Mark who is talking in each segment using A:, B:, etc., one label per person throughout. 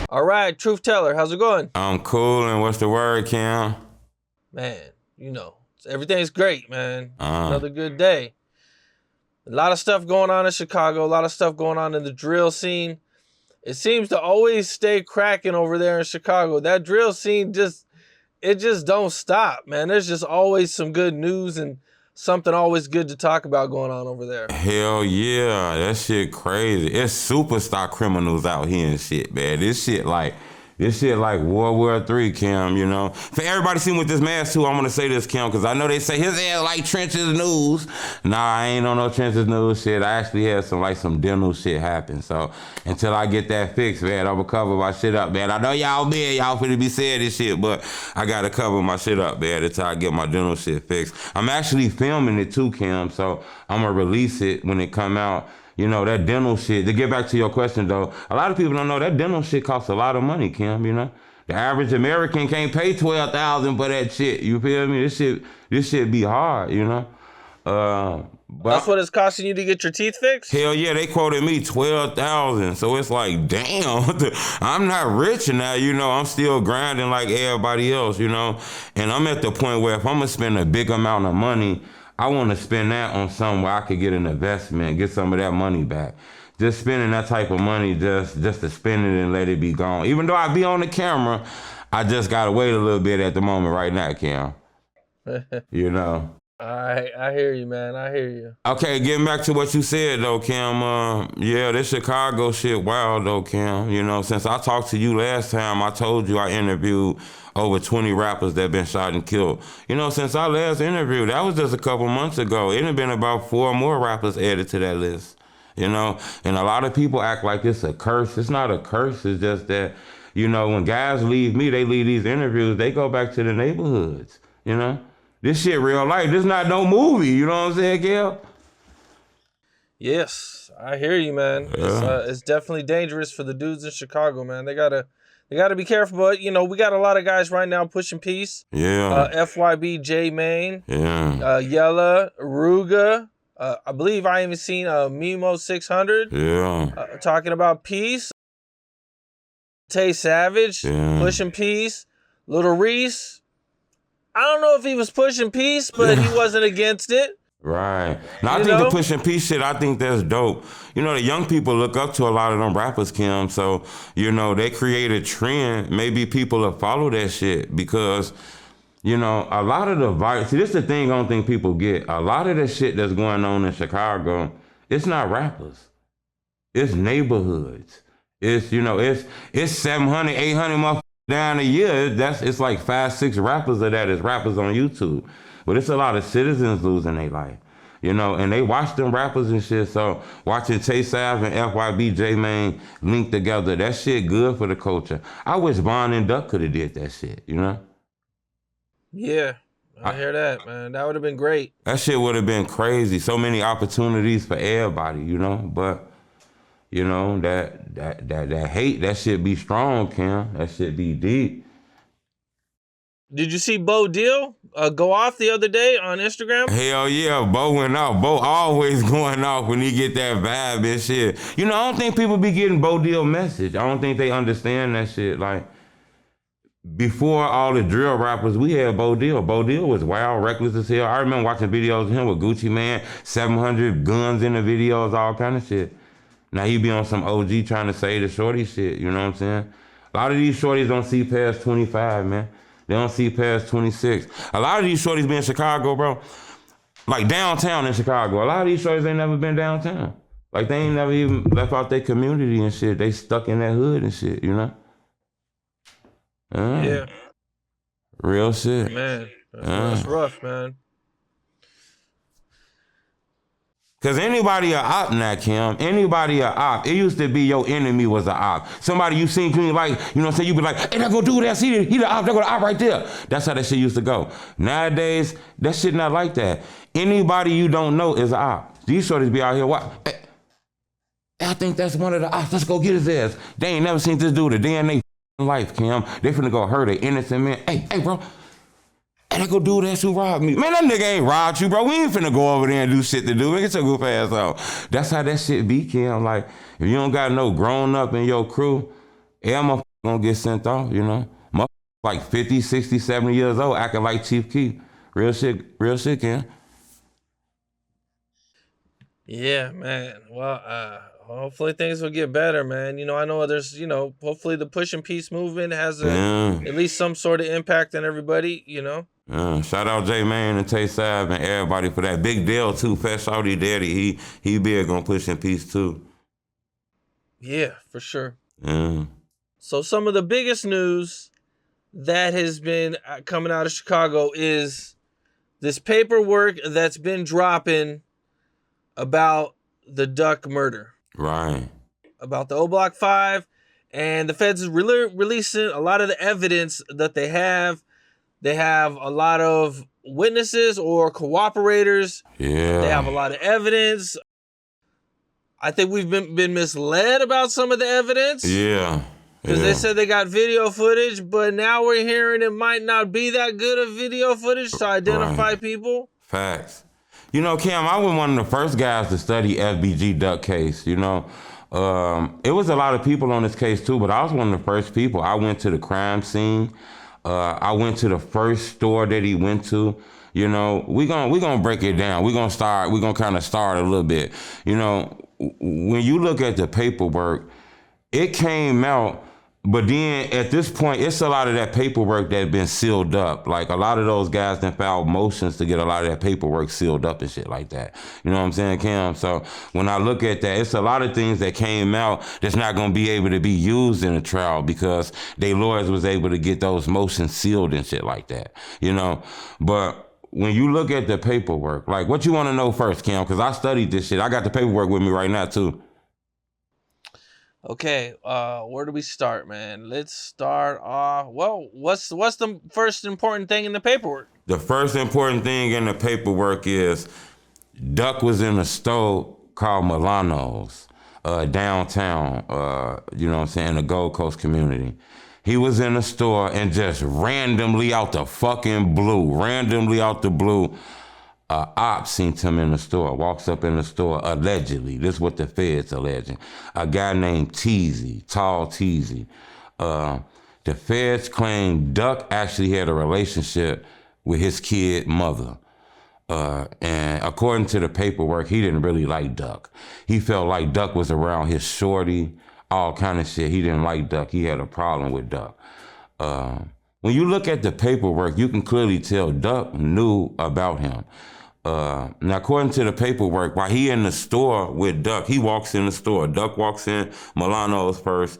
A: All right, Truth Teller, how's it going?
B: I'm cool, and what's the word, Cam?
A: Man, everything's great, man. Another good day. A lot of stuff going on in Chicago, a lot of stuff going on in the drill scene. It seems to always stay cracking over there in Chicago. That drill scene just don't stop, man. There's just always some good news and something always good to talk about going on over there.
B: Hell yeah, that shit crazy. It's superstar criminals out here and shit, man. This shit like World War III, Cam, you know. For everybody seeing with this mask too, I'm gonna say this, Cam, because I know they say his ass like trenches news. Nah, I ain't on no trenches news shit. I actually had some dental shit happen. So until I get that fixed, man, I'm gonna cover my shit up, man. I know y'all finna be saying this shit, but I gotta cover my shit up, man, until I get my dental shit fixed. I'm actually filming it too, Cam, so I'm gonna release it when it come out. You know, that dental shit, to get back to your question though, a lot of people don't know that dental shit costs a lot of money, Kim, you know? The average American can't pay $12,000 for that shit, you feel me? This shit be hard, you know? But
A: that's what it's costing you to get your teeth fixed?
B: Hell yeah, they quoted me $12,000, so it's like, damn, I'm not rich now, you know? I'm still grinding like everybody else, you know? And I'm at the point where if I'm gonna spend a big amount of money, I want to spend that on something where I could get an investment, get some of that money back. Just spending that type of money just to spend it and let it be gone. Even though I be on the camera, I just got to wait a little bit at the moment right now, Cam. You know?
A: All right, I hear you, man. I hear you.
B: Okay, getting back to what you said, though, Cam. Yeah, this Chicago shit wild, though, Cam. You know, since I talked to you last time, I told you I interviewed over 20 rappers that been shot and killed. You know, since our last interview, that was just a couple months ago. It had been about 4 more rappers added to that list. You know, and a lot of people act like it's a curse. It's not a curse. It's just that, you know, when guys leave me, they leave these interviews, they go back to the neighborhoods, you know? This shit real life. This not no movie. You know what I'm saying, Gail?
A: Yes, I hear you, man. Yeah. It's definitely dangerous for the dudes in Chicago, man. They gotta be careful. But you know, we got a lot of guys right now pushing peace.
B: Yeah.
A: FYB, J Main.
B: Yeah.
A: Yella, Ruga. I believe I even seen Mimo 600.
B: Yeah.
A: Talking about peace. Tay Savage pushing peace. Little Reese. I don't know if he was pushing peace, but he wasn't against it.
B: Right. Now, I think the pushing peace shit, I think that's dope. You know, the young people look up to a lot of them rappers, Kim. So, you know, they create a trend. Maybe people will follow that shit because, you know, a lot of the violence. See, this is the thing I don't think people get. A lot of the shit that's going on in Chicago, it's not rappers. It's neighborhoods. It's, you know, it's 700, 800 motherfuckers down a year. It's like 5, 6 rappers of that is rappers on YouTube. But it's a lot of citizens losing their life, you know, and they watch them rappers and shit. So watching Tay Sav and FYB J Main link together, that shit good for the culture. I wish Von and Duck could have did that shit, you know?
A: Yeah, I hear that, man. That would have been great.
B: That shit would have been crazy. So many opportunities for everybody, you know? But, you know, that hate, that shit be strong, Kim. That shit be deep.
A: Did you see Bo Deal go off the other day on Instagram?
B: Hell yeah, Bo went off. Bo always going off when he get that vibe and shit. You know, I don't think people be getting Bo Deal message. I don't think they understand that shit. Like, before all the drill rappers, we had Bo Deal. Bo Deal was wild, reckless as hell. I remember watching videos of him with Gucci Man, 700 guns in the videos, all kind of shit. Now he be on some OG trying to say the shorty shit, you know what I'm saying? A lot of these shorties don't see past 25, man. They don't see past 26. A lot of these shorties be in Chicago, bro. Like downtown in Chicago. A lot of these shorties ain't never been downtown. Like they ain't never even left out their community and shit. They stuck in that hood and shit, you know?
A: Yeah.
B: Real shit.
A: Man, that's rough, man.
B: Cause anybody a op now, Kim. Anybody a op. It used to be your enemy was a op. Somebody you seen like, you know what I'm saying? You be like, hey, that go do that. See, he the op, that go the op right there. That's how that shit used to go. Nowadays, that shit not like that. Anybody you don't know is a op. These shorties be out here, what? Hey, I think that's one of the ops. Let's go get his ass. They ain't never seen this dude a day in their life, Kim. They finna go hurt an innocent man. Hey, bro. And I go do that's who robbed me. Man, that nigga ain't robbed you, bro. We ain't finna go over there and do shit to do. Man, get your goof ass out. That's how that shit be, Kim. Like, if you don't got no grown up in your crew, every motherfucker gonna get sent off, you know. Like 50, 60, 70 years old, acting like Chief Keef. Real shit, Ken.
A: Yeah, man. Well, hopefully things will get better, man. You know, I know there's, you know, hopefully the Push and Peace movement has at least some sort of impact on everybody, you know.
B: Shout out J Man and Tay Sav and everybody for that. Big deal too. Fat Shawty Daddy, he big on Push and Peace too.
A: Yeah, for sure. So some of the biggest news that has been coming out of Chicago is this paperwork that's been dropping about the Duck murder.
B: Right.
A: About the O Block 5. And the feds is releasing a lot of the evidence that they have. They have a lot of witnesses or cooperators.
B: Yeah.
A: They have a lot of evidence. I think we've been misled about some of the evidence.
B: Yeah.
A: Because they said they got video footage, but now we're hearing it might not be that good of video footage to identify people.
B: Facts. You know, Cam, I was one of the first guys to study FBG Duck case, you know. It was a lot of people on this case too, but I was one of the first people. I went to the crime scene. I went to the first store that he went to. You know, we gonna break it down. We're gonna kind of start a little bit. You know, when you look at the paperwork, it came out, but then at this point, it's a lot of that paperwork that had been sealed up. Like a lot of those guys then filed motions to get a lot of that paperwork sealed up and shit like that. You know what I'm saying, Cam? So when I look at that, it's a lot of things that came out that's not going to be able to be used in a trial because they lawyers was able to get those motions sealed and shit like that. You know, but when you look at the paperwork, like what you want to know first, Cam? Because I studied this shit. I got the paperwork with me right now too.
A: Okay, where do we start, man? Let's start off. Well, what's the first important thing in the paperwork?
B: The first important thing in the paperwork is Duck was in a store called Milano's downtown, you know what I'm saying, the Gold Coast community. He was in a store and just randomly out the blue, op seen him in the store, walks up in the store, allegedly. This is what the feds alleging. A guy named Teasy, Tall Teasy. The feds claim Duck actually had a relationship with his kid mother. And according to the paperwork, he didn't really like Duck. He felt like Duck was around his shorty, all kind of shit. He didn't like Duck. He had a problem with Duck. When you look at the paperwork, you can clearly tell Duck knew about him. Now, according to the paperwork, while he in the store with Duck, he walks in the store. Duck walks in, Milano's first.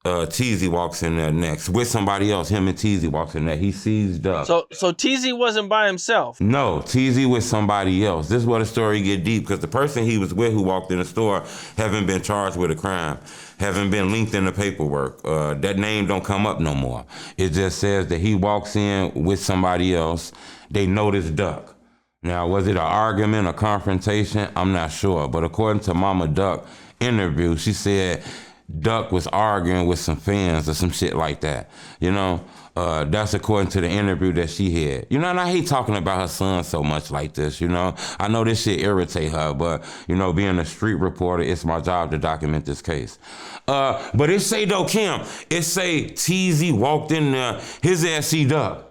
B: Teasy walks in there next with somebody else. Him and Teasy walks in there. He sees Duck.
A: So Teasy wasn't by himself?
B: No, Teasy with somebody else. This is where the story get deep because the person he was with who walked in the store haven't been charged with a crime, haven't been linked in the paperwork. That name don't come up no more. It just says that he walks in with somebody else. They noticed Duck. Now, was it an argument, a confrontation? I'm not sure. But according to Mama Duck interview, she said Duck was arguing with some fans or some shit like that. You know, that's according to the interview that she had. You know, and I hate talking about her son so much like this, you know. I know this shit irritate her, but, you know, being a street reporter, it's my job to document this case. But it say, though, Kim, it say Teasy walked in there, his ass see Duck.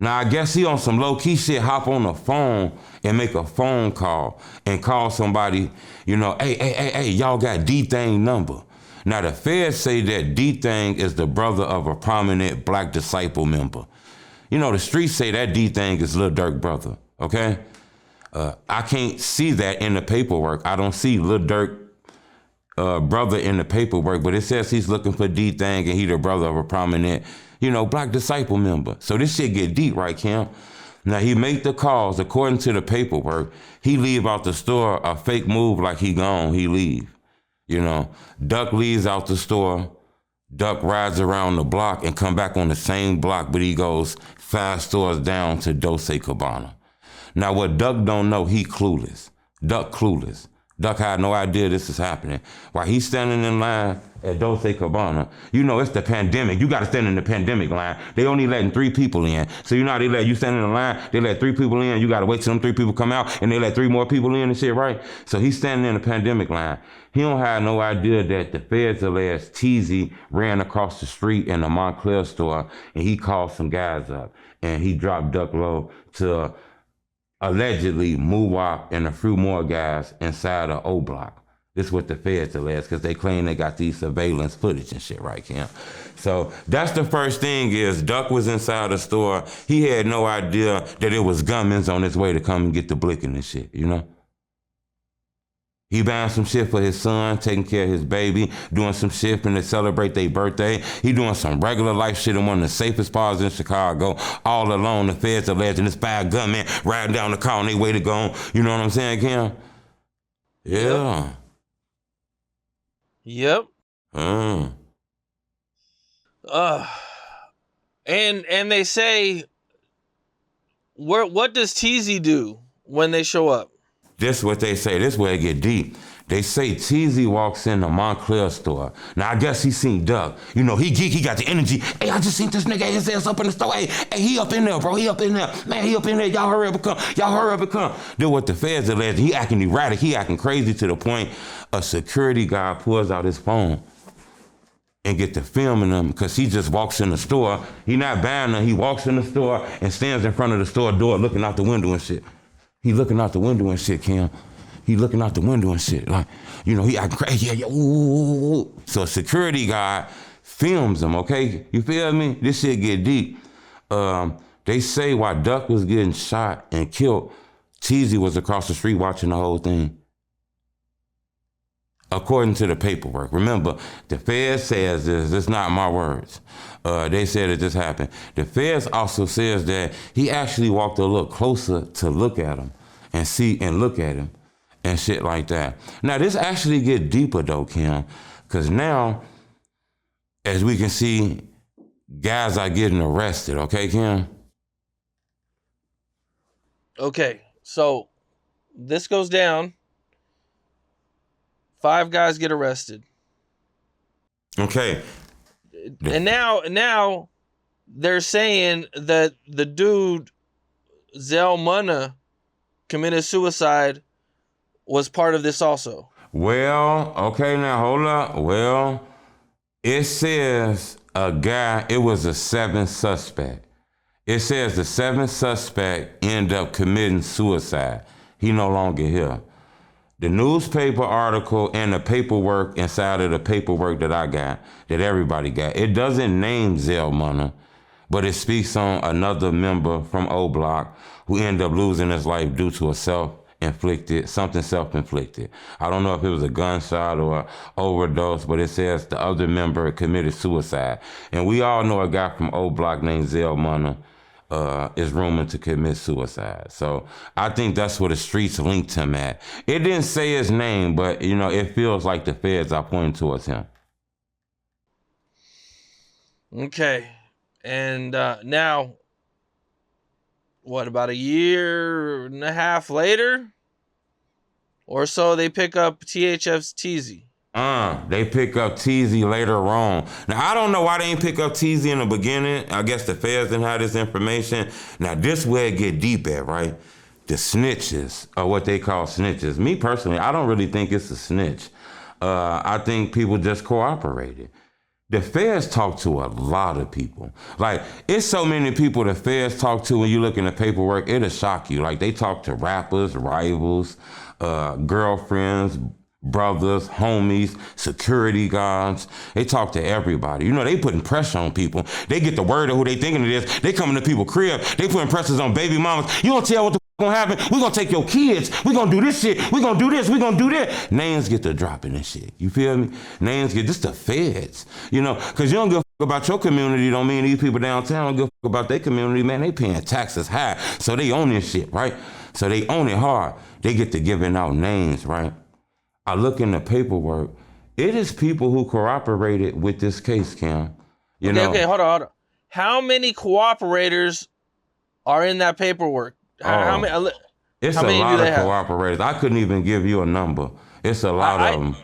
B: Now, I guess he on some low-key shit, hop on the phone and make a phone call and call somebody, you know, hey, y'all got D-Thing number. Now, the feds say that D-Thing is the brother of a prominent Black Disciple member. You know, the streets say that D-Thing is Lil Durk brother, okay? I can't see that in the paperwork. I don't see Lil Durk brother in the paperwork, but it says he's looking for D-Thing and he the brother of a prominent, you know, Black Disciple member. So this shit get deep, right, Kim? Now, he make the calls. According to the paperwork, he leave out the store, a fake move like he gone, he leave. You know, Duck leaves out the store. Duck rides around the block and come back on the same block, but he goes 5 stores down to Dose Cabana. Now, what Duck don't know, he clueless. Duck clueless. Duck had no idea this is happening. While he's standing in line at Dolce Cabana, you know it's the pandemic. You got to stand in the pandemic line. They only letting 3 people in. So you know how they let you stand in the line, they let 3 people in, you got to wait till them 3 people come out, and they let 3 more people in and shit, right? So he's standing in the pandemic line. He don't have no idea that the feds alleged Teasy ran across the street in the Montclair store, and he called some guys up, and he dropped Duck low to allegedly Muwap and a few more guys inside of O Block. This is what the feds allege, because they claim they got these surveillance footage and shit, right, Cam? So that's the first thing is Duck was inside the store. He had no idea that it was gunmen on his way to come and get the blicking and shit, you know? He buying some shit for his son, taking care of his baby, doing some shit and to celebrate their birthday. He doing some regular life shit in one of the safest bars in Chicago. All alone, the feds alleging this 5 gunmen riding down the car on their way to go. You know what I'm saying, Kim? Yeah.
A: Yep. And they say, what does Teasy do when they show up?
B: This is what they say. This is where it get deep. They say Teasy walks in the Montclair store. Now, I guess he seen Duck. You know, he geek, he got the energy. Hey, I just seen this nigga, his ass up in the store. Hey, he up in there, bro. He up in there. Man, he up in there. Y'all hurry up and come. Y'all hurry up and come. Then what the feds alleged, he acting erratic. He acting crazy to the point a security guy pulls out his phone and get to filming him because he just walks in the store. He not buying them. He walks in the store and stands in front of the store door looking out the window and shit. He looking out the window and shit, Kim. He looking out the window and shit. Like, you know, he acting crazy. Yeah, ooh. So a security guy films him, okay? You feel me? This shit get deep. They say while Duck was getting shot and killed, Teasy was across the street watching the whole thing. According to the paperwork. Remember, the Fed says this. It's not my words. They said it just happened. The Feds also says that he actually walked a little closer to look at him and see and look at him and shit like that. Now, this actually get deeper though, Kim, because now, as we can see, guys are getting arrested. Okay, Kim?
A: Okay, so this goes down. 5 guys get arrested.
B: Okay.
A: And now they're saying that the dude, Zell Munna, committed suicide, was part of this also.
B: Well, okay, now hold up. Well, it says a guy, it was a 7th suspect. It says the 7th suspect ended up committing suicide. He no longer here. The newspaper article and the paperwork inside of the paperwork that I got, that everybody got, it doesn't name Zell Munna, but it speaks on another member from O Block who ended up losing his life due to a something self-inflicted. I don't know if it was a gunshot or overdose, but it says the other member committed suicide. And we all know a guy from O Block named Zell Munna is rumored to commit suicide. So I think that's where the streets linked him at. It didn't say his name, but you know, it feels like the feds are pointing towards him.
A: Okay. And now, what, about a year and a half later or so, they pick up THF's Teasy.
B: They pick up Teasy later on. Now, I don't know why they ain't pick up Teasy in the beginning. I guess the feds didn't have this information. Now, this where it get deep at, right? The snitches, or what they call snitches. Me personally, I don't really think it's a snitch. I think people just cooperated. The feds talk to a lot of people. Like, it's so many people the feds talk to when you look in the paperwork, it'll shock you. Like, they talk to rappers, rivals, girlfriends, brothers, homies, security guards. They talk to everybody. You know, they putting pressure on people. They get the word of who they thinking it is. They coming to people's crib. They putting pressures on baby mamas. You don't tell what the gonna happen. We gonna take your kids. We gonna do this shit. We gonna do this. We gonna do that. Names get to dropping this shit. You feel me? Names get, this the feds. You know, because you don't give a fuck about your community don't mean these people downtown don't give a fuck about their community, man. They paying taxes high. So they own this shit, right? So they own it hard. They get to giving out names, right? I look in the paperwork. It is people who cooperated with this case, Cam. You know?
A: Okay, hold on. How many cooperators are in that paperwork? How many?
B: It's a lot of cooperators. I couldn't even give you a number It's a lot of them.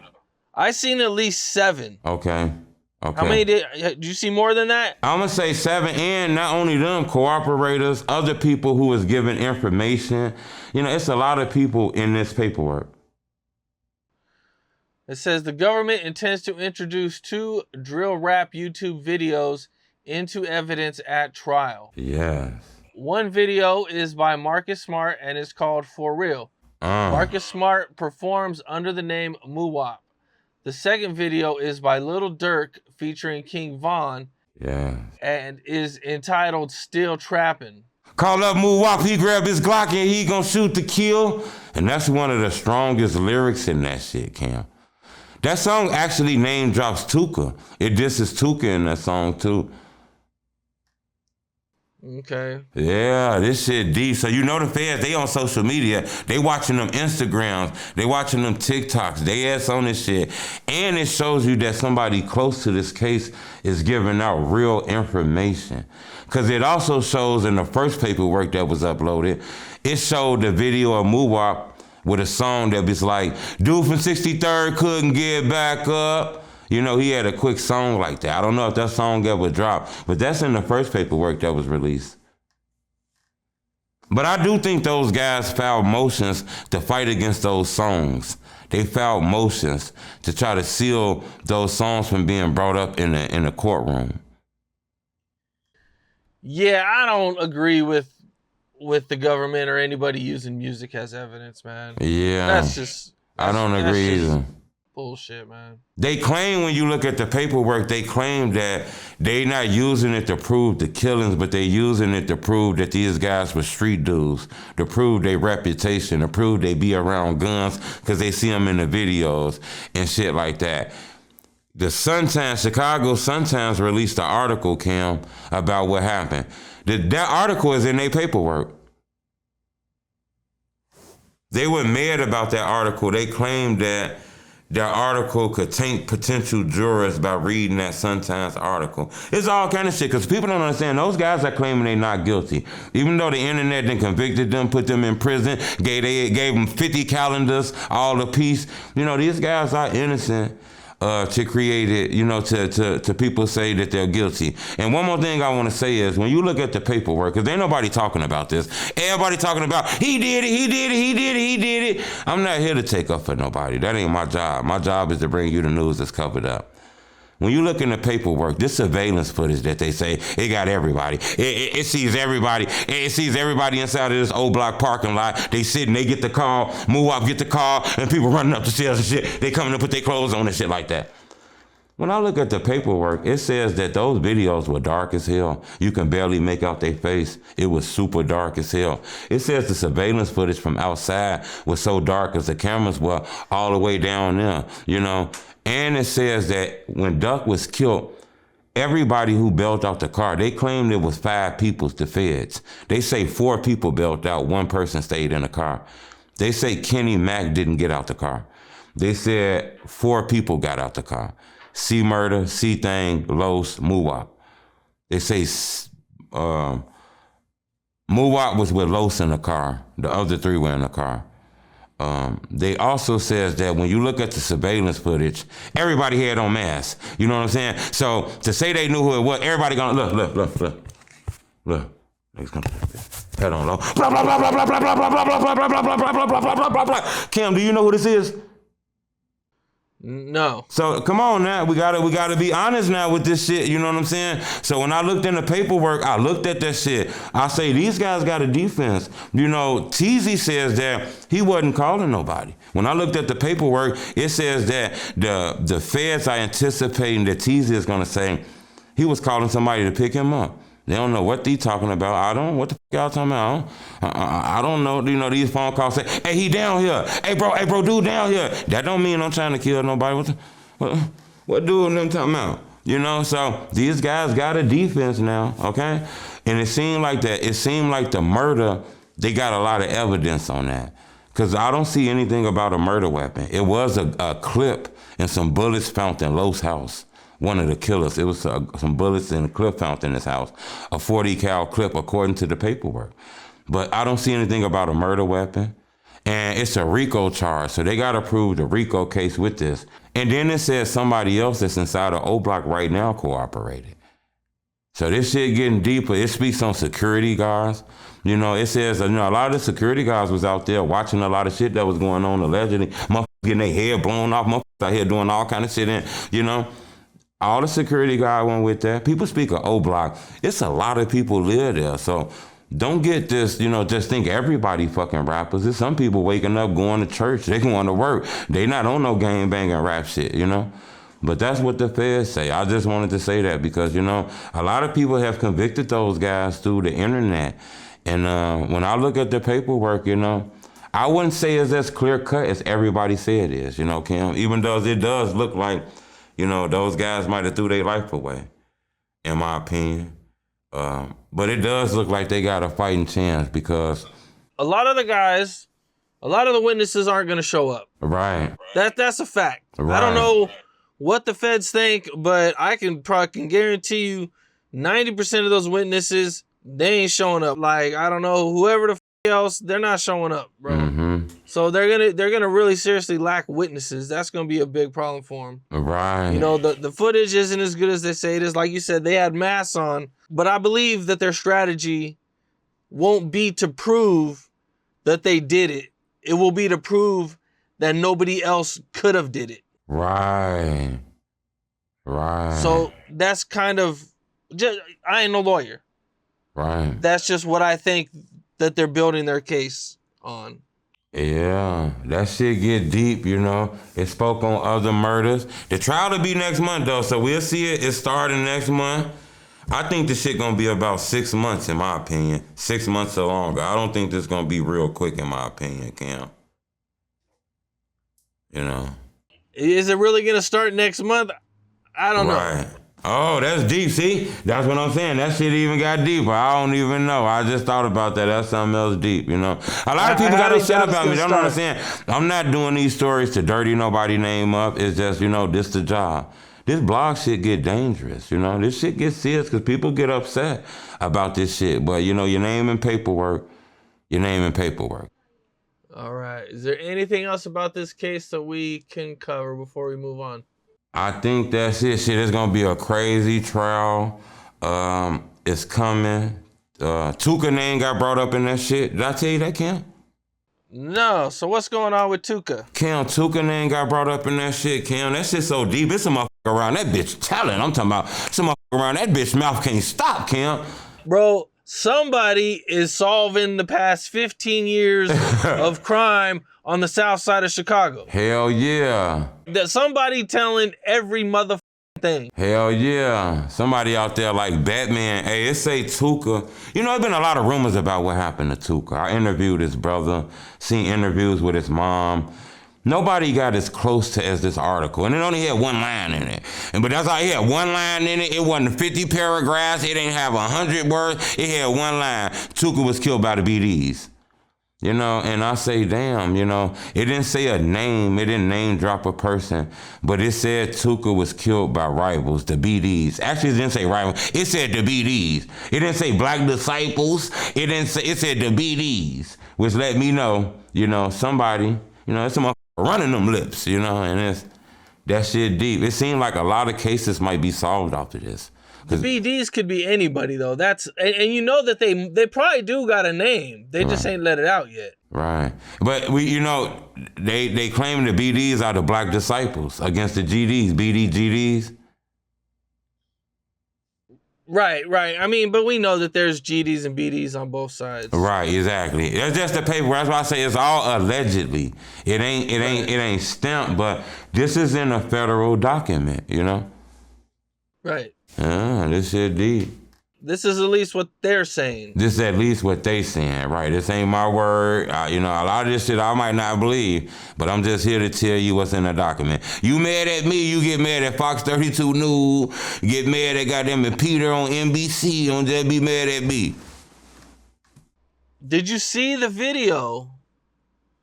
A: I seen at least 7.
B: Okay.
A: How many did you see? More than that?
B: I'm gonna say 7, and not only them, cooperators, other people who was giving information. You know, it's a lot of people in this paperwork.
A: It says the government intends to introduce 2 drill rap YouTube videos into evidence at trial.
B: Yes.
A: One video is by Marcus Smart and is called For Real. Marcus Smart performs under the name Muwop. The second video is by Lil Durk featuring King Von.
B: Yeah.
A: And is entitled Still Trappin'.
B: Call up Muwop, he grab his Glock and he gonna shoot to kill. And that's one of the strongest lyrics in that shit, Cam. That song actually name drops Tuka. It disses Tuka in that song too.
A: Okay.
B: Yeah, this shit deep. So you know the feds, they on social media. They watching them Instagrams. They watching them TikToks. They ass on this shit. And it shows you that somebody close to this case is giving out real information. Because it also shows in the first paperwork that was uploaded, it showed the video of Muwop with a song that was like, dude from 63rd couldn't get back up. You know, he had a quick song like that. I don't know if that song ever dropped, but that's in the first paperwork that was released. But I do think those guys filed motions to fight against those songs. They filed motions to try to seal those songs from being brought up in the courtroom.
A: Yeah, I don't agree with the government or anybody using music as evidence, man.
B: Yeah. I don't agree either.
A: Bullshit, man.
B: They claim, when you look at the paperwork, they claim that they not using it to prove the killings, but they using it to prove that these guys were street dudes, to prove their reputation, to prove they be around guns because they see them in the videos and shit like that. The Sun-Times, Chicago Sun-Times released an article, Cam, about what happened. That article is in their paperwork. They were mad about that article. They claimed that their article could taint potential jurors by reading that Sun-Times article. It's all kind of shit, because people don't understand. Those guys are claiming they're not guilty. Even though the internet then convicted them, put them in prison, gave them 50 calendars, all apiece. You know, these guys are innocent. To create it, you know, to people say that they're guilty. And one more thing I want to say is, when you look at the paperwork, because ain't nobody talking about this. Everybody talking about, he did it. I'm not here to take up for nobody. That ain't my job. My job is to bring you the news that's covered up. When you look in the paperwork, this surveillance footage that they say, it got everybody. It sees everybody. It sees everybody inside of this old block parking lot. They sit and they get the call, move up, get the call, and people running up the stairs and shit. They coming to put their clothes on and shit like that. When I look at the paperwork, it says that those videos were dark as hell. You can barely make out their face. It was super dark as hell. It says the surveillance footage from outside was so dark because the cameras were all the way down there, you know. And it says that when Duck was killed, everybody who bailed out the car, they claimed it was 5 people, the feds. They say 4 people bailed out, 1 person stayed in the car. They say Kenny Mack didn't get out the car. They said 4 people got out the car. C-Murder, C-Thing, Los, Muwop. They say Muwop was with Los in the car. The other 3 were in the car. They also says that when you look at the surveillance footage, everybody had on masks. You know what I'm saying? So to say they knew who it was, everybody gonna look. Niggas gonna head on low. Blah blah blah blah blah blah blah blah blah blah blah blah blah blah blah blah blah blah blah blah. Cam, do you know who this is?
A: No.
B: So come on now, we gotta be honest now with this shit. You know what I'm saying? So when I looked in the paperwork, I looked at that shit. I say these guys got a defense. You know, Teasy says that he wasn't calling nobody. When I looked at the paperwork, it says that the feds are anticipating that Teasy is gonna say he was calling somebody to pick him up. They don't know what they talking about. I don't. What the fuck y'all talking about? I don't know. You know, these phone calls say, "Hey, he down here. Hey, bro, dude down here." That don't mean I'm trying to kill nobody. What dude them talking about? You know. So these guys got a defense now, okay? And it seemed like that. It seemed like the murder. They got a lot of evidence on that, because I don't see anything about a murder weapon. It was a clip and some bullets found in Lo's house. One of the killers, it was some bullets in a clip found in his house, a 40 cal clip according to the paperwork. But I don't see anything about a murder weapon. And it's a RICO charge, so they got to prove the RICO case with this. And then it says somebody else that's inside of O Block right now cooperated. So this shit getting deeper. It speaks on security guards. You know, it says, a lot of the security guards was out there watching a lot of shit that was going on allegedly. Motherfuckers getting their hair blown off. Motherfuckers out here doing all kind of shit. And, all the security guard went with that. People speak of O Block. It's a lot of people live there. So don't get this, just think everybody fucking rappers. There's some people waking up, going to church. They going to work. They not on no gang banging rap shit, But that's what the feds say. I just wanted to say that because, a lot of people have convicted those guys through the internet. And when I look at the paperwork, I wouldn't say it's as clear cut as everybody say it is, Kim. Even though it does look like, those guys might have threw their life away, in my opinion. But it does look like they got a fighting chance because
A: a lot of the witnesses aren't going to show up.
B: Right.
A: That's a fact.
B: Right.
A: I don't know what the feds think, but I can guarantee you 90% of those witnesses, they ain't showing up. Like, I don't know, whoever the else, they're not showing up, bro.
B: Mm-hmm.
A: So they're gonna really seriously lack witnesses. That's gonna be a big problem for them.
B: Right.
A: The footage isn't as good as they say it is. Like you said, they had masks on, but I believe that their strategy won't be to prove that they did it. It will be to prove that nobody else could have did it.
B: Right. Right.
A: So that's kind of I ain't no lawyer.
B: Right.
A: That's just what I think that they're building their case on.
B: Yeah, that shit get deep, It spoke on other murders. The trial will be next month, though, so we'll see it. It's starting next month. I think this shit gonna be about 6 months, in my opinion. 6 months or longer. I don't think this gonna be real quick, in my opinion, Cam.
A: Is it really gonna start next month? I don't know.
B: Oh, that's deep. See? That's what I'm saying. That shit even got deeper. I don't even know. I just thought about that. That's something else deep, A lot of people got upset about me. Don't understand. I'm not doing these stories to dirty nobody name up. It's just, this the job. This blog shit get dangerous, This shit gets serious because people get upset about this shit. But, your name and paperwork.
A: All right. Is there anything else about this case that we can cover before we move on?
B: I think that's it. Shit, it's gonna be a crazy trial. It's coming. Tuka name got brought up in that shit. Did I tell you that, Cam?
A: No. So what's going on with Tuka?
B: Cam, Tuka name got brought up in that shit, Cam. That shit so deep. It's a motherfucker around that bitch telling. I'm talking about some motherfucker around that bitch mouth can't stop, Cam.
A: Bro, somebody is solving the past 15 years of crime on the south side of Chicago.
B: Hell yeah.
A: That somebody telling every motherfucking thing.
B: Hell yeah. Somebody out there like Batman. Hey, it say Tuka. There's been a lot of rumors about what happened to Tuka. I interviewed his brother, seen interviews with his mom. Nobody got as close to as this article. And it only had one line in it. But that's all, it had one line in it. It wasn't 50 paragraphs. It didn't have 100 words. It had one line. Tuka was killed by the BDs. And I say, damn, it didn't say a name. It didn't name drop a person. But it said Tuka was killed by rivals, the BDs. Actually, it didn't say rivals. It said the BDs. It didn't say black disciples. It said the BDs, which let me know, somebody, it's some running them lips, and that shit deep. It seemed like a lot of cases might be solved after this.
A: The BDs could be anybody though. That's and that they probably do got a name. They just ain't let it out yet.
B: Right. But they claim the BDs are the black disciples against the GDs, GDs.
A: Right. I mean, but we know that there's GDs and BDs on both sides.
B: Right, exactly. That's just the paper. That's why I say it's all allegedly. It ain't stamped, but this is in a federal document,
A: Right.
B: This shit deep.
A: This is at least what they're saying.
B: This is at least what they saying, right? This ain't my word. A lot of this shit I might not believe, but I'm just here to tell you what's in the document. You mad at me, you get mad at Fox 32 News, get mad at goddamn Peter on NBC, don't just be mad at me.
A: Did you see the video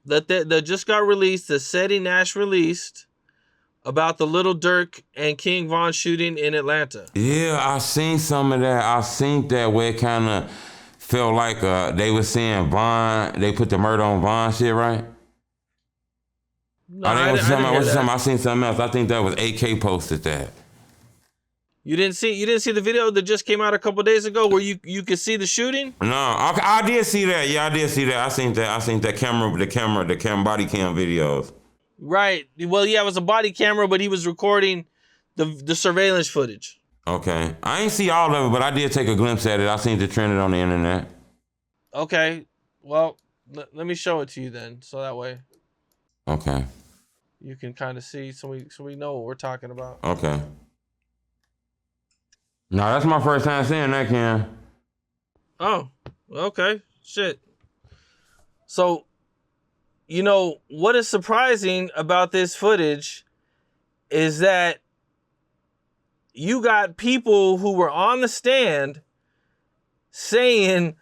A: that just got released, that Seti Nash released, about the Little Durk and King Von shooting in Atlanta?
B: Yeah, I seen some of that. I seen that where it kind of felt like they were saying Von, they put the murder on Von shit, right?
A: No,
B: I think what you
A: I didn't hear that.
B: I seen something else. I think that was AK posted that.
A: You didn't see the video that just came out a couple days ago where you could see the shooting?
B: No, I did see that. Yeah, I did see that. I seen that camera, the body cam videos.
A: Right. Well, yeah, it was a body camera, but he was recording the surveillance footage.
B: Okay. I ain't see all of it, but I did take a glimpse at it. I seen it trending on the internet.
A: Okay. Well, let me show it to you then, so that way.
B: Okay.
A: You can kind of see, so we know what we're talking about.
B: Okay. No, that's my first time seeing that, Cam.
A: Oh, okay. Shit. So, you know, what is surprising about this footage is that you got people who were on the stand saying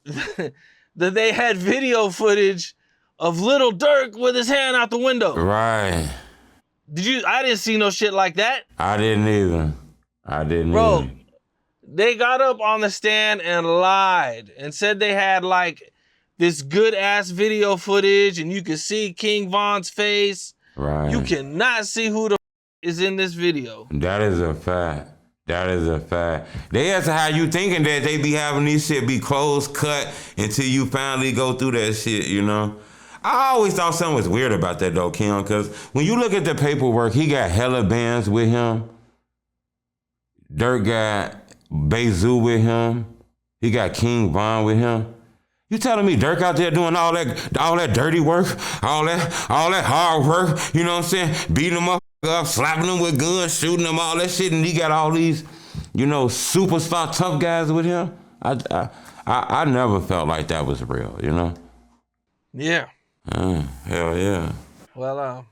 A: that they had video footage of Little Durk with his hand out the window.
B: Right.
A: I didn't see no shit like that.
B: I didn't either.
A: Bro, they got up on the stand and lied and said they had like this good ass video footage and you could see King Von's face.
B: Right.
A: You cannot see who the is in this video.
B: That is a fact. They ask how you thinking that they be having these shit be closed cut until you finally go through that shit, you know? I always thought something was weird about that though, Kim, because when you look at the paperwork, he got hella bands with him. Durk got Bezu with him. He got King Von with him. You telling me Durk out there doing all that dirty work, all that hard work, you know what I'm saying? Beating them up, slapping them with guns, shooting them, all that shit, and he got all these, you know, superstar tough guys with him? I never felt like that was real, you know?
A: Yeah.
B: Hell yeah.
A: Well,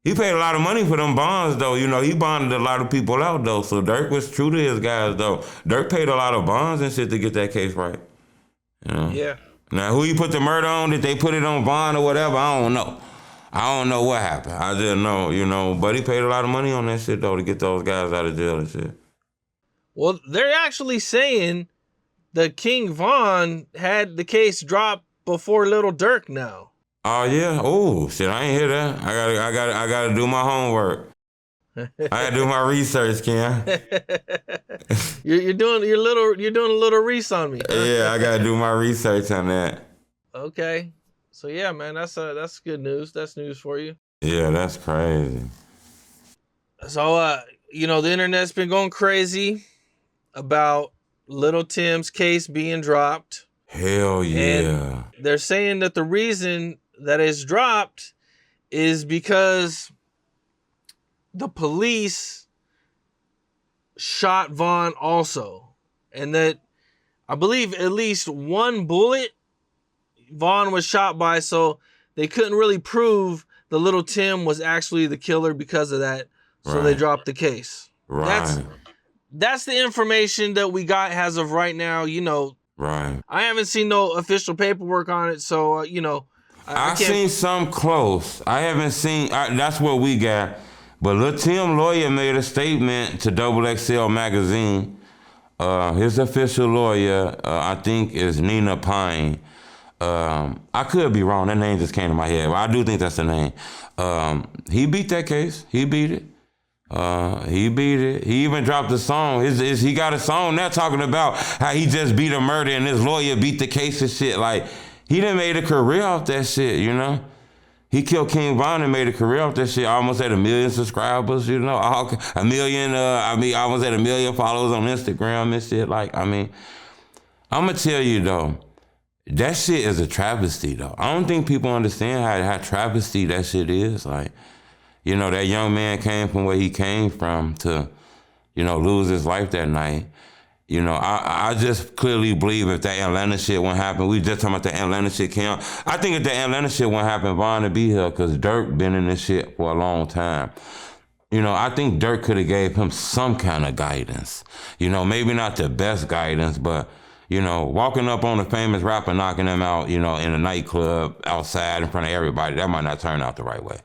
B: he paid a lot of money for them bonds, though. You know, he bonded a lot of people out, though. So Durk was true to his guys, though. Durk paid a lot of bonds and shit to get that case right. You know?
A: Yeah.
B: Now, who he put the murder on? Did they put it on Vaughn or whatever? I don't know. I don't know what happened. I just know, you know. But he paid a lot of money on that shit, though, to get those guys out of jail and shit.
A: Well, they're actually saying that King Von had the case dropped before Little Durk now.
B: Oh yeah. Oh shit, I ain't hear that. I gotta do my homework. I gotta do my research, Ken.
A: You're doing a little research on me.
B: Yeah, I gotta do my research on that.
A: Okay. So yeah, man, that's good news. That's news for you.
B: Yeah, that's crazy.
A: So you know, the internet's been going crazy about Little Tim's case being dropped.
B: Hell yeah.
A: And they're saying that the reason that it's dropped is because the police shot Vaughn also. And that I believe at least one bullet Vaughn was shot by, so they couldn't really prove the Little Tim was actually the killer because of that. So they dropped the case.
B: Right.
A: That's the information that we got as of right now, you know.
B: Right.
A: I haven't seen no official paperwork on it, so, you know.
B: I seen some close. I haven't seen, that's what we got. But Lil Tim lawyer made a statement to XXL Magazine. His official lawyer, I think, is Nina Pine. I could be wrong. That name just came to my head. But I do think that's the name. He beat that case. He beat it. He even dropped a song. He got a song now talking about how he just beat a murder and his lawyer beat the case and shit. Like, he done made a career off that shit, you know? He killed King Von and made a career off that shit. Almost at 1 million subscribers, you know? Almost at 1 million followers on Instagram and shit. Like, I mean, I'm gonna tell you though, that shit is a travesty though. I don't think people understand how travesty that shit is. Like, you know, that young man came from where he came from to, you know, lose his life that night. You know, I just clearly believe if that Atlanta shit won't happen, we just talking about the Atlanta shit, Cam. I think if the Atlanta shit won't happen, Vaughn would be here because Durk been in this shit for a long time. You know, I think Durk could have gave him some kind of guidance. You know, maybe not the best guidance, but, you know, walking up on a famous rapper, knocking him out, you know, in a nightclub, outside, in front of everybody, that might not turn out the right way.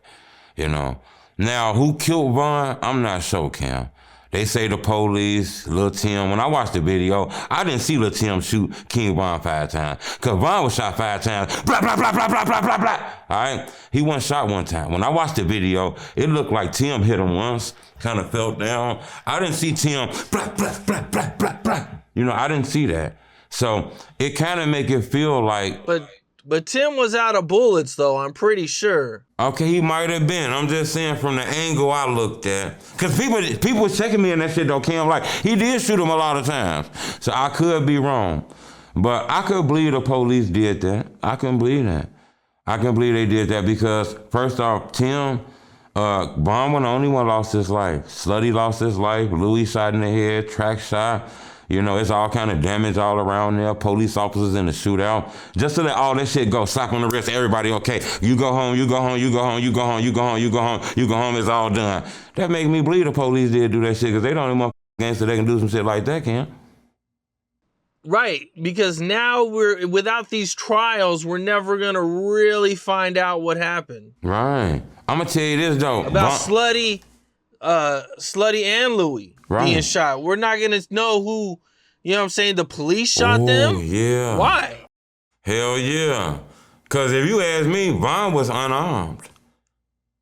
B: You know. Now, who killed Vaughn? I'm not sure, Cam. They say the police, Lil Tim. When I watched the video, I didn't see Lil Tim shoot King Von 5 times. Because Von was shot 5 times. Blah, blah, blah, blah, blah, blah, blah, blah. All right? He wasn't shot one time. When I watched the video, it looked like Tim hit him once, kind of fell down. I didn't see Tim, blah, blah, blah, blah, blah, blah. You know, I didn't see that. So it kind of make it feel like...
A: But Tim was out of bullets, though, I'm pretty sure.
B: Okay, he might have been. I'm just saying from the angle I looked at. Because people was checking me in that shit, though, Kim. Like, he did shoot him a lot of times. So I could be wrong. But I could believe the police did that. I can believe that. I can believe they did that because, first off, Tim, Von was the only one lost his life. Slutty lost his life. Louis shot in the head. Track shot. You know, it's all kind of damage all around there. Police officers in the shootout. Just to let all that shit go, slap on the wrist, everybody, okay, you go home, you go home, you go home, you go home, you go home, you go home, you go home, it's all done. That make me believe the police did do that shit because they don't even want gangster they can do some shit like that, Cam.
A: Right, because now without these trials, we're never going to really find out what happened.
B: Right. I'm going to tell you this, though.
A: About Slutty and Louis. Right. Being shot. We're not going to know who, you know what I'm saying, the police shot them?
B: Yeah.
A: Why?
B: Hell yeah. Because if you ask me, Von was unarmed.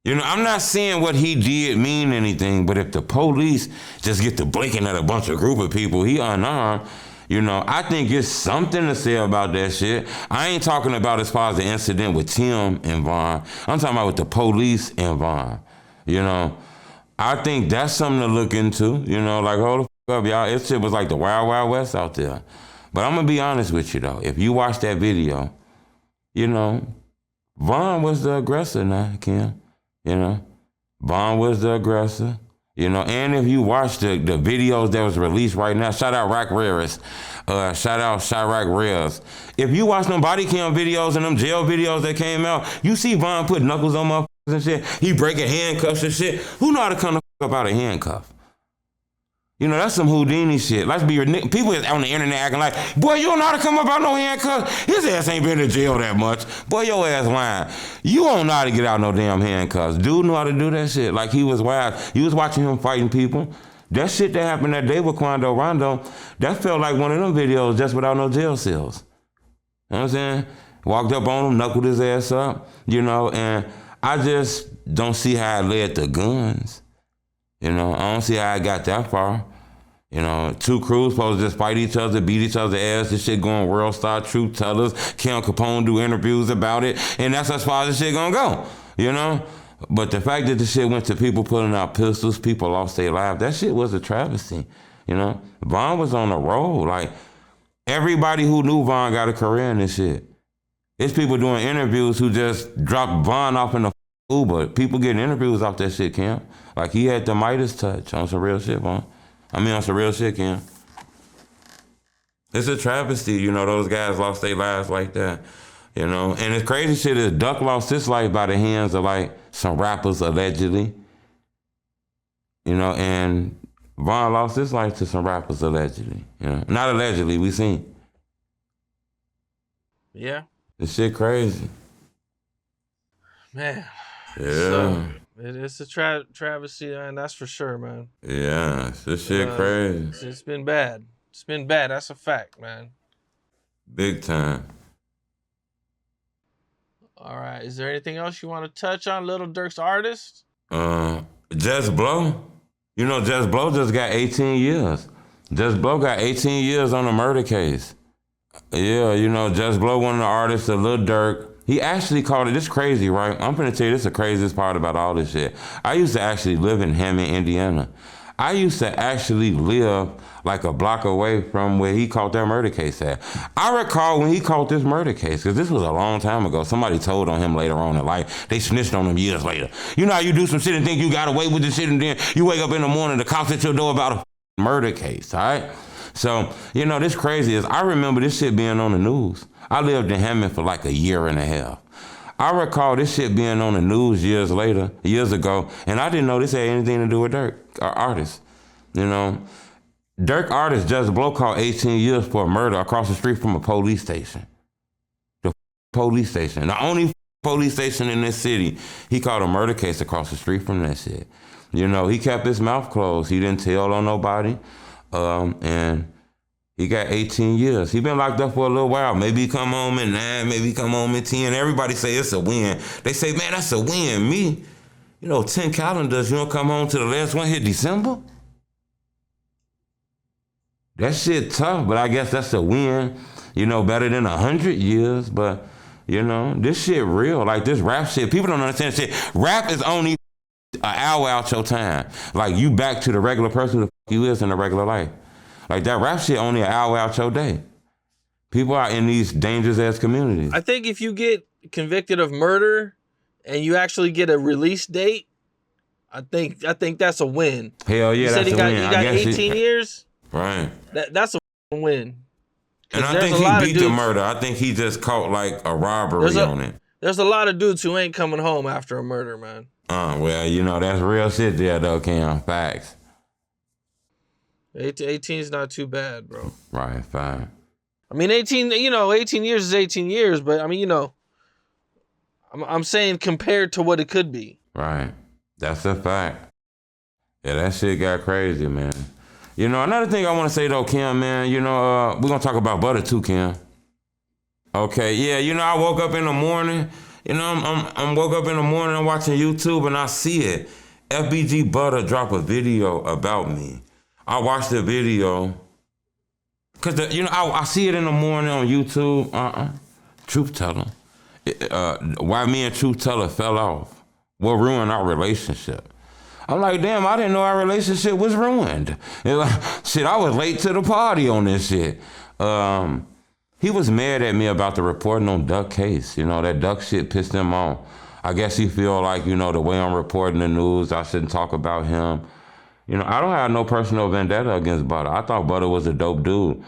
B: You know, I'm not saying what he did mean anything, but if the police just get to blinking at a bunch of group of people, he unarmed, you know, I think it's something to say about that shit. I ain't talking about as far as the incident with Tim and Von. I'm talking about with the police and Von, you know. I think that's something to look into, you know, like, hold the fuck up, y'all. It shit was like the Wild Wild West out there. But I'm going to be honest with you, though. If you watch that video, you know, Von was the aggressor now, Kim. You know, Von was the aggressor. You know, and if you watch the videos that was released right now, shout out Rack Rares, shout out Chirac Rares. If you watch them body cam videos and them jail videos that came out, you see Von put knuckles on motherfuckers and shit. He breaking handcuffs and shit. Who know how to come the fuck up out of handcuff? You know, that's some Houdini shit. Let's be people is on the internet acting like, boy, you don't know how to come up out no handcuffs. His ass ain't been to jail that much. Boy, your ass lying. You don't know how to get out no damn handcuffs. Dude know how to do that shit. Like he was wild. You was watching him fighting people. That shit that happened that day with Quando, Rondo, that felt like one of them videos just without no jail cells. You know what I'm saying? Walked up on him, knuckled his ass up, you know, and I just don't see how it led to guns. You know, I don't see how it got that far. You know, two crews supposed to just fight each other, beat each other's ass. This shit going world star truth tellers. Capone do interviews about it. And that's as far as this shit gonna go, you know? But the fact that the shit went to people pulling out pistols, people lost their lives, that shit was a travesty, you know? Von was on the road. Like, everybody who knew Von got a career in this shit. There's people doing interviews who just dropped Von off in the Uber. People getting interviews off that shit, Cam. Like, he had the Midas touch on some real shit, Von. On some real shit, Kim. It's a travesty, you know, those guys lost their lives like that, you know. And the crazy shit is Duck lost his life by the hands of, like, some rappers, allegedly. You know, and Von lost his life to some rappers, allegedly. You know, not allegedly, we seen.
A: Yeah.
B: This shit crazy.
A: Man.
B: Yeah.
A: So, it's a travesty, man. That's for sure, man.
B: Yeah, this shit crazy.
A: It's been bad. It's been bad. That's a fact, man.
B: Big time.
A: All right. Is there anything else you want to touch on, Little Durk's artist?
B: JusBlow. You know, JusBlow just got 18 years. JusBlow got 18 years on a murder case. Yeah, you know, JusBlow, one of the artists of Lil Durk. He actually called it, this crazy, right? I'm finna tell you, this is the craziest part about all this shit. I used to actually live in Hammond, Indiana. I used to actually live like a block away from where he caught that murder case at. I recall when he caught this murder case, because this was a long time ago. Somebody told on him later on in life. They snitched on him years later. You know how you do some shit and think you got away with the shit, and then you wake up in the morning, the cops at your door about a murder case, all right? So, you know, this crazy is, I remember this shit being on the news. I lived in Hammond for like a year and a half. I recall this shit being on the news years ago, and I didn't know this had anything to do with Durk, our artist. You know, Durk artist JusBlow caught 18 years for a murder across the street from a police station. The police station. The only police station in this city, he caught a murder case across the street from that shit. You know, he kept his mouth closed. He didn't tell on nobody. And he got 18 years. He been locked up for a little while. Maybe he come home in 9, maybe he come home in 10. Everybody say it's a win. They say, man, that's a win. Me, 10 calendars, you don't come home to the last one hit December? That shit tough, but I guess that's a win, better than 100 years. But, this shit real. Like this rap shit, people don't understand shit. Rap is only an hour out your time. Like you back to the regular person who the fuck you is in the regular life. Like that rap shit only an hour out your day. People are in these dangerous ass communities.
A: I think if you get convicted of murder and you actually get a release date, I think that's a win.
B: Hell yeah, that's a win.
A: He got 18 years.
B: Right.
A: That's a win.
B: And I think he beat the murder. I think he just caught like a robbery on it.
A: There's a lot of dudes who ain't coming home after a murder, man.
B: Well, that's real shit there though, Cam. Facts.
A: 18 is not too bad, bro.
B: Right, fine.
A: I mean, 18 years is 18 years, but I mean, I'm saying compared to what it could be.
B: Right. That's a fact. Yeah, that shit got crazy, man. Another thing I want to say though, Kim, man, we're going to talk about Butta too, Kim. Okay, yeah, I woke up in the morning, I'm woke up in the morning, I'm watching YouTube and I see it. FBG Butta drop a video about me. I watched the video, cause I see it in the morning on YouTube. Truth Teller. Why me and Truth Teller fell off. What ruined our relationship. I'm like, damn, I didn't know our relationship was ruined. Shit, I was late to the party on this shit. He was mad at me about the reporting on Durk case. That Durk shit pissed him off. I guess he feel like, the way I'm reporting the news, I shouldn't talk about him. I don't have no personal vendetta against Butta. I thought Butta was a dope dude.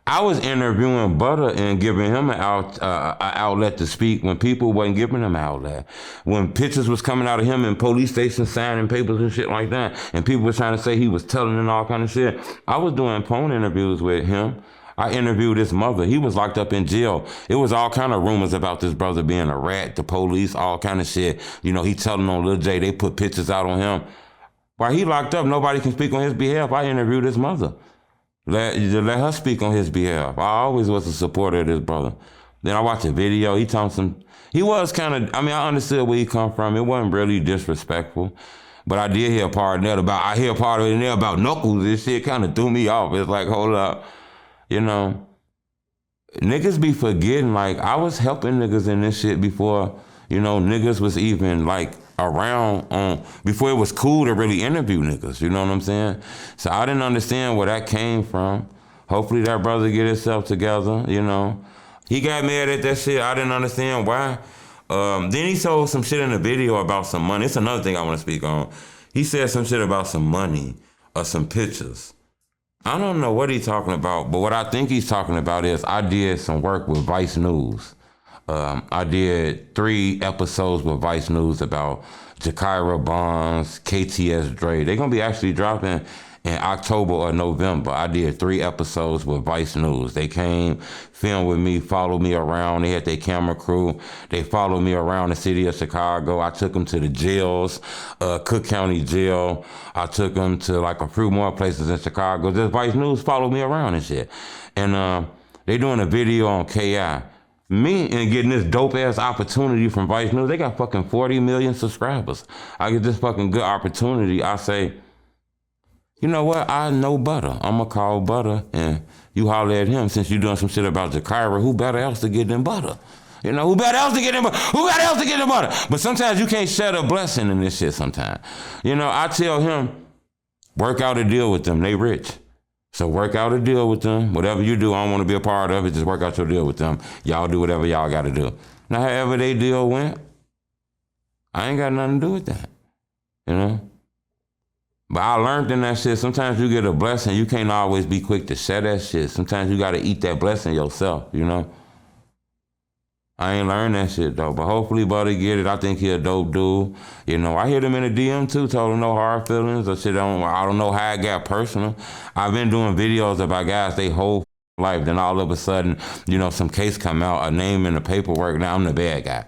B: I was interviewing Butta and giving him an outlet to speak when people wasn't giving him an outlet. When pictures was coming out of him in police stations signing papers and shit like that, and people were trying to say he was telling and all kind of shit. I was doing phone interviews with him. I interviewed his mother. He was locked up in jail. It was all kind of rumors about this brother being a rat, the police, all kind of shit. He telling on Lil J, they put pictures out on him. While he locked up, nobody can speak on his behalf. I interviewed his mother. Let her speak on his behalf. I always was a supporter of this brother. Then I watched a video. He told he was kind of, I understood where he come from. It wasn't really disrespectful. But I did hear a part of it in there about Knuckles. This shit kind of threw me off. It's like, hold up. Niggas be forgetting, like, I was helping niggas in this shit before, niggas was even, like, around before it was cool to really interview niggas, you know what I'm saying? So I didn't understand where that came from. Hopefully that brother get himself together, He got mad at that shit. I didn't understand why. Then he told some shit in the video about some money. It's another thing I want to speak on. He said some shit about some money or some pictures. I don't know what he's talking about, but what I think he's talking about is I did some work with Vice News. I did 3 episodes with Vice News about Jakira Bonds, KTS Dre. They're going to be actually dropping in October or November. I did 3 episodes with Vice News. They came, filmed with me, followed me around. They had their camera crew. They followed me around the city of Chicago. I took them to the jails, Cook County Jail. I took them to like a few more places in Chicago. Just Vice News followed me around and shit. And they doing a video on KI. Me and getting this dope ass opportunity from Vice News. They got fucking 40 million subscribers. I get this fucking good opportunity. I say, you know what? I know Butta. I'm going to call Butta and you holler at him since you doing some shit about Jakira. Who better else to get than Butta? Who better else to get than Butta? Who better else to get than Butta? But sometimes you can't share a blessing in this shit sometimes. I tell him, work out a deal with them. They rich. So work out a deal with them. Whatever you do, I don't want to be a part of it. Just work out your deal with them. Y'all do whatever y'all got to do. Now, however they deal went, I ain't got nothing to do with that. But I learned in that shit, sometimes you get a blessing, you can't always be quick to share that shit. Sometimes you got to eat that blessing yourself, I ain't learned that shit, though. But hopefully Buddy get it. I think he a dope dude. I hit him in a DM, too. Told him no hard feelings or shit. I don't know how it got personal. I've been doing videos about guys, they whole life. Then all of a sudden, some case come out, a name in the paperwork. Now I'm the bad guy.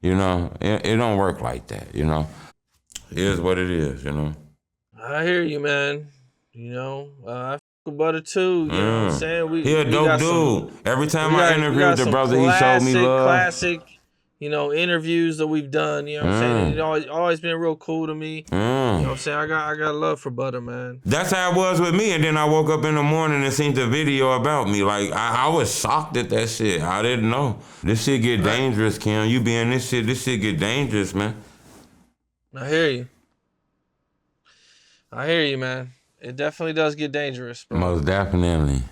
B: You know, it don't work like that, you know. It is what it is, you know.
A: I hear you, man. You know, I fuck with Butter too. You know what I'm saying?
B: He a
A: We
B: dope
A: got some.
B: dude. Every time
A: We
B: I
A: got we
B: interviewed
A: got
B: the
A: some
B: brother, he showed me love.
A: classic, you know, interviews that we've done. You know what I'm saying? And it always been real cool to me. You know what I'm saying? I got love for Butter, man.
B: That's how it was with me. And then I woke up in the morning and seen the video about me. Like, I was shocked at that shit. I didn't know. This shit get dangerous, Kim. You be in this shit get dangerous, man.
A: I hear you. I hear you, man. It definitely does get dangerous, bro.
B: Most definitely.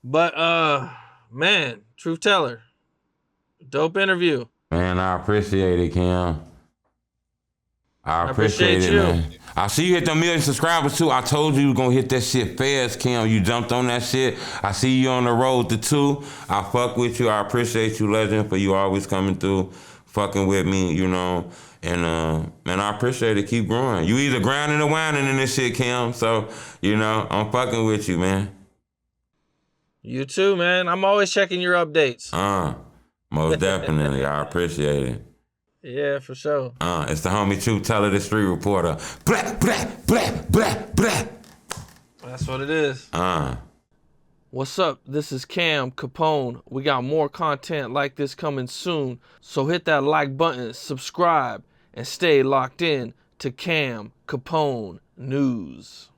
A: But man, truth teller, dope interview.
B: Man, I appreciate it, Kim. I appreciate it,
A: you.
B: man. I see you hit the 1 million subscribers too. I told you were gonna hit that shit fast, Kim. You jumped on that shit. I see you on the road to 2. I fuck with you. I appreciate you, legend, for you always coming through, fucking with me, you know. And man, I appreciate it. Keep growing. You either grinding or whining in this shit, Kim. So, you know, I'm fucking with you, man.
A: You too, man. I'm always checking your updates.
B: Most definitely. I appreciate it.
A: Yeah, for sure.
B: It's the homie Truth Teller, the street reporter. Blah, blah, blah, blah, blah.
A: That's what it is. What's up? This is Cam Capone. We got more content like this coming soon. So hit that like button, subscribe, and stay locked in to Cam Capone News.